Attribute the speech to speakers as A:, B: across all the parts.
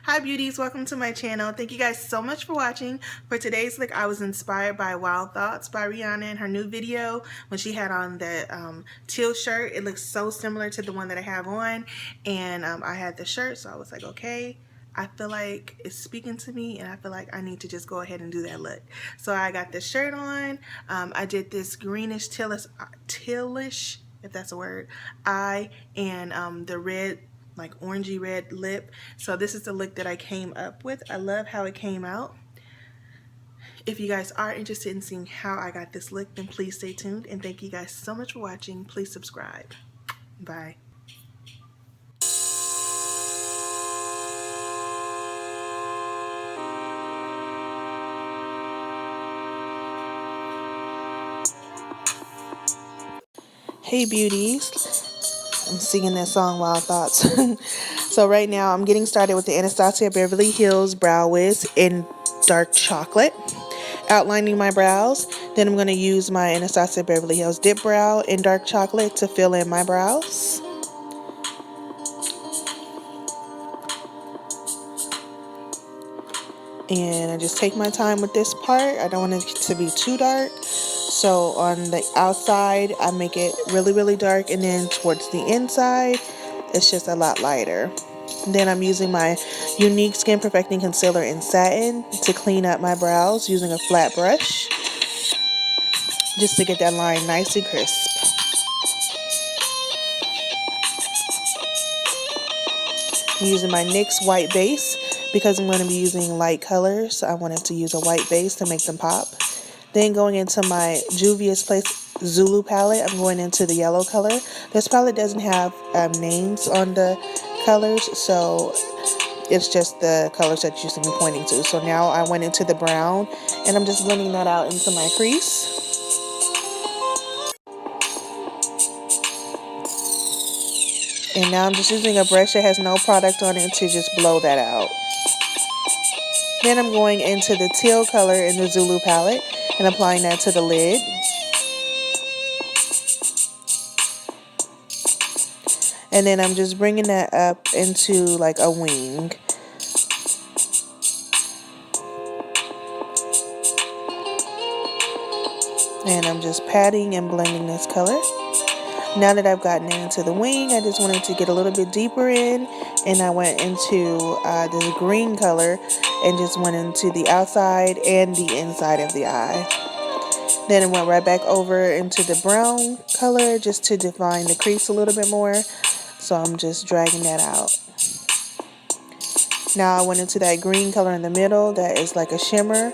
A: Hi beauties, welcome to my channel. Thank you guys so much for watching. For today's look, I was inspired by Wild Thoughts by Rihanna in her new video when she had on the teal shirt. It looks so similar to the one that I have on, and I had the shirt, so I was like, okay, I feel like it's speaking to me, and I feel like I need to just go ahead and do that look. So I got the shirt on. I did this greenish tealish, if that's a word, eye, and the red, like orangey red lip. So this is the look that I came up with. I love how it came out. If you guys are interested in seeing how I got this look, then please stay tuned, and thank you guys so much for watching. Please subscribe. Bye. Hey beauties, I'm singing that song Wild Thoughts. So right now I'm getting started with the Anastasia Beverly Hills Brow Wiz in dark chocolate, outlining my brows. Then I'm going to use my Anastasia Beverly Hills Dip Brow in dark chocolate to fill in my brows. And I just take my time with this part. I don't want it to be too dark. So on the outside, I make it really, really dark. And then towards the inside, it's just a lot lighter. And then I'm using my Unique Skin Perfecting Concealer in Satin to clean up my brows using a flat brush, just to get that line nice and crisp. I'm using my NYX white base because I'm going to be using light colors. I wanted to use a white base to make them pop. Then going into my Juvia's Place Zulu palette, I'm going into the yellow color. This palette doesn't have names on the colors, so it's just the colors that you see me pointing to. So now I went into the brown, and I'm just blending that out into my crease. And now I'm just using a brush that has no product on it to just blow that out. Then I'm going into the teal color in the Zulu palette and applying that to the lid. And then I'm just bringing that up into like a wing. And I'm just patting and blending this color. Now that I've gotten into the wing, I just wanted to get a little bit deeper in, and I went into this green color and just went into the outside and the inside of the eye. Then I went right back over into the brown color just to define the crease a little bit more. So I'm just dragging that out. Now I went into that green color in the middle that is like a shimmer,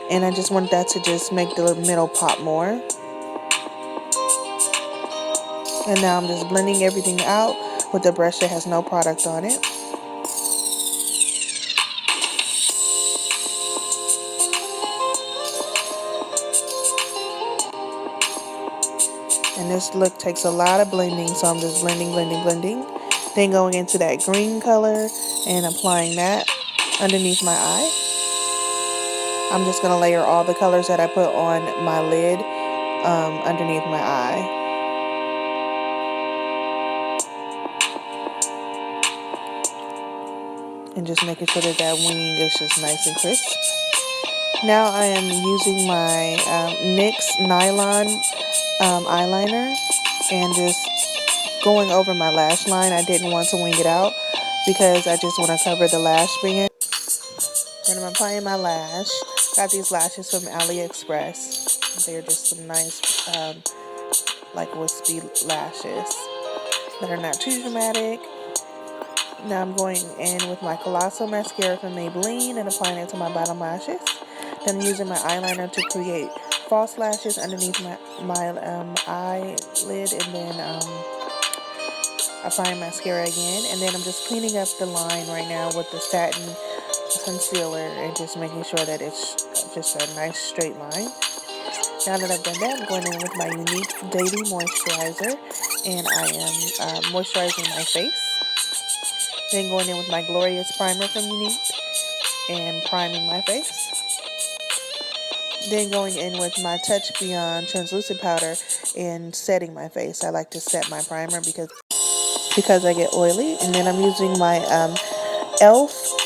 A: and I just want that to just make the middle pop more. And now I'm just blending everything out with a brush that has no product on it. And this look takes a lot of blending, so I'm just blending. Then going into that green color and applying that underneath my eye. I'm just going to layer all the colors that I put on my lid underneath my eye. And just making sure that that wing is just nice and crisp. Now I am using my NYX Nylon eyeliner and just going over my lash line. I didn't want to wing it out because I just want to cover the lash band. Then I'm applying my lash. Got these lashes from AliExpress. They're just some nice like wispy lashes that are not too dramatic. Now I'm going in with my Colossal Mascara from Maybelline and applying it to my bottom lashes. Then I'm using my eyeliner to create false lashes underneath my eyelid, and then applying mascara again. And then I'm just cleaning up the line right now with the satin concealer and just making sure that it's just a nice straight line. Now that I've done that, I'm going in with my Unique Daily Moisturizer, and I am moisturizing my face. Then going in with my Glorious Primer from Unique and priming my face. Then going in with my Touch Beyond Translucent Powder and setting my face. I like to set my primer because I get oily. And then I'm using my e.l.f.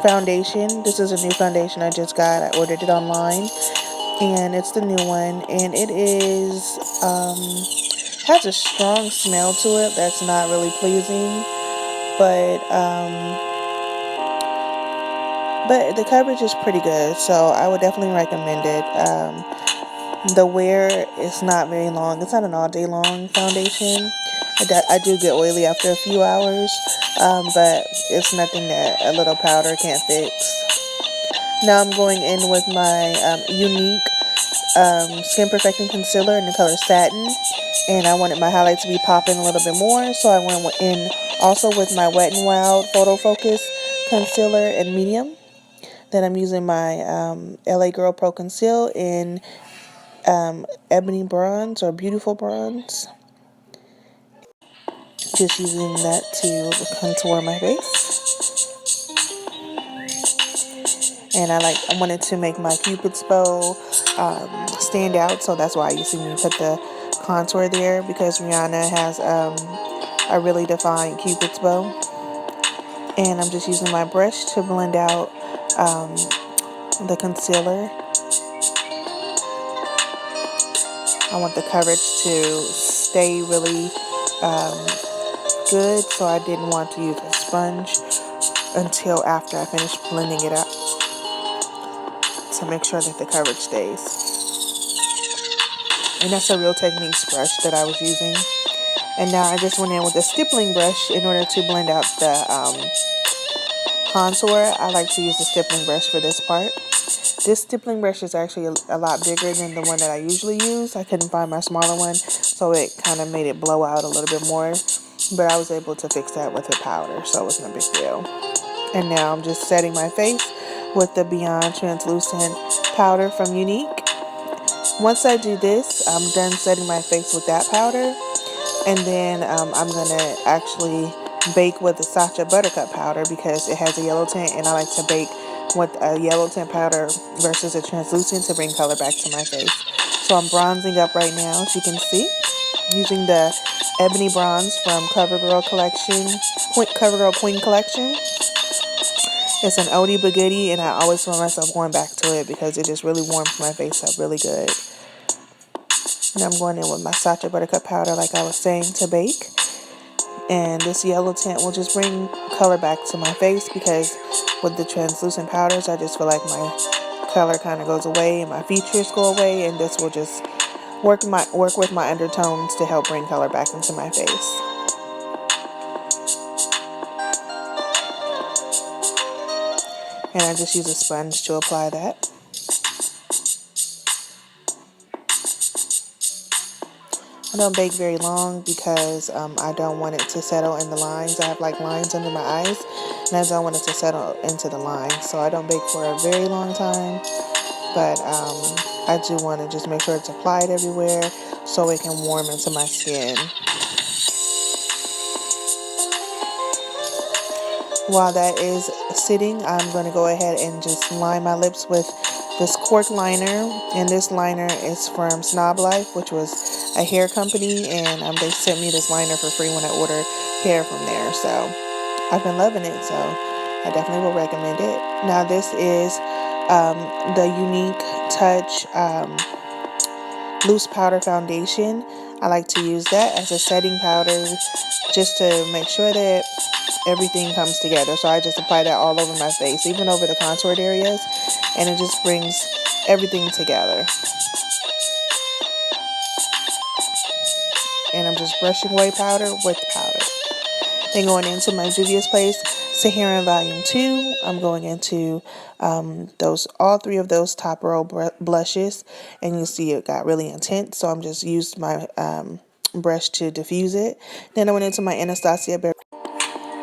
A: foundation. This is a new foundation I just got. I ordered it online, and it's the new one, and it is has a strong smell to it that's not really pleasing, but the coverage is pretty good, so I would definitely recommend it. The wear is not very long. It's not an all day long foundation. I do get oily after a few hours, but it's nothing that a little powder can't fix. Now I'm going in with my Unique Skin Perfecting Concealer in the color Satin, and I wanted my highlights to be popping a little bit more, so I went in also with my Wet n Wild Photo Focus Concealer in medium. Then I'm using my LA Girl Pro Conceal in Ebony Bronze or Beautiful Bronze. Just using that to contour my face. And I wanted to make my Cupid's bow stand out, so that's why you see me put the contour there, because Rihanna has a really defined Cupid's bow. And I'm just using my brush to blend out the concealer. I want the coverage to stay really good, so I didn't want to use a sponge until after I finished blending it up to make sure that the coverage stays. And that's a Real Techniques brush that I was using. And now I just went in with a stippling brush in order to blend out the contour. I like to use the stippling brush for this part. This stippling brush is actually a lot bigger than the one that I usually use. I couldn't find my smaller one, so it kind of made it blow out a little bit more. But I was able to fix that with a powder, so it's no big deal. And now I'm just setting my face with the Beyond Translucent powder from Unique. Once I do this, I'm done setting my face with that powder. And then I'm going to actually bake with the Sacha Buttercup powder because it has a yellow tint, and I like to bake with a yellow tint powder versus a translucent to bring color back to my face. So I'm bronzing up right now, as you can see, using the Ebony Bronze from CoverGirl Queen Collection. It's an oldie but goodie, and I always find myself going back to it because it just really warms my face up really good. And I'm going in with my Sacha Buttercup powder, like I was saying, to bake. And this yellow tint will just bring color back to my face, because with the translucent powders, I just feel like my color kind of goes away and my features go away, and this will just work with my undertones to help bring color back into my face. And I just use a sponge to apply that. I don't bake very long because I don't want it to settle in the lines. I have like lines under my eyes, and I don't want it to settle into the lines. So I don't bake for a very long time, but I do want to just make sure it's applied everywhere so it can warm into my skin. While that is sitting, I'm going to go ahead and just line my lips with this cork liner, and this liner is from Snob Life, which was a hair company, and they sent me this liner for free when I ordered hair from there. So I've been loving it, so I definitely will recommend it. Now this is the Unique Touch loose powder foundation. I like to use that as a setting powder just to make sure that everything comes together. So I just apply that all over my face, even over the contoured areas, and it just brings everything together. And I'm just brushing away powder with powder. Then going into my Juvia's Place Saharan Volume 2, I'm going into all three of those top row blushes, and you see it got really intense, so I'm just used my brush to diffuse it. Then I went into my Anastasia Beverly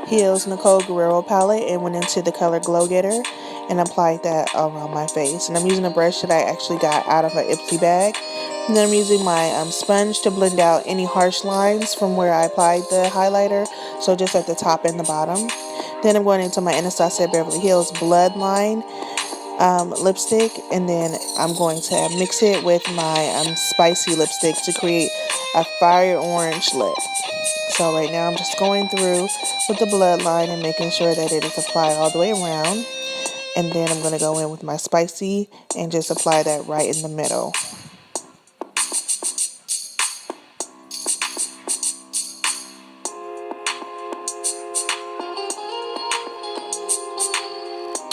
A: Hills Nicole Guerrero palette and went into the color Glow Getter and applied that around my face. And I'm using a brush that I actually got out of an Ipsy bag. And then I'm using my sponge to blend out any harsh lines from where I applied the highlighter, so just at the top and the bottom. Then I'm going into my Anastasia Beverly Hills Bloodline lipstick, and then I'm going to mix it with my spicy lipstick to create a fire orange lip. So right now I'm just going through with the bloodline and making sure that it is applied all the way around. And then I'm going to go in with my spicy and just apply that right in the middle.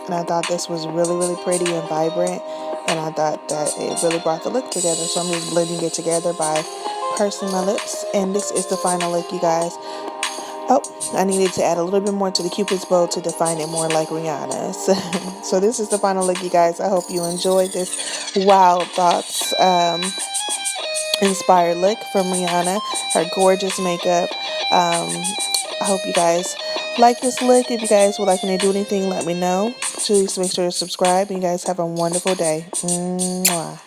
A: And I thought this was really, really pretty and vibrant. And I thought that it really brought the look together. So I'm just blending it together by pursing my lips. And this is the final look, you guys. Oh, I needed to add a little bit more to the Cupid's bow to define it more like Rihanna's. So this is the final look, you guys. I hope you enjoyed this Wild Thoughts inspired look from Rihanna. Her gorgeous makeup. I hope you guys like this look. If you guys would like me to do anything, let me know. Please make sure to subscribe. And you guys have a wonderful day. Mwah.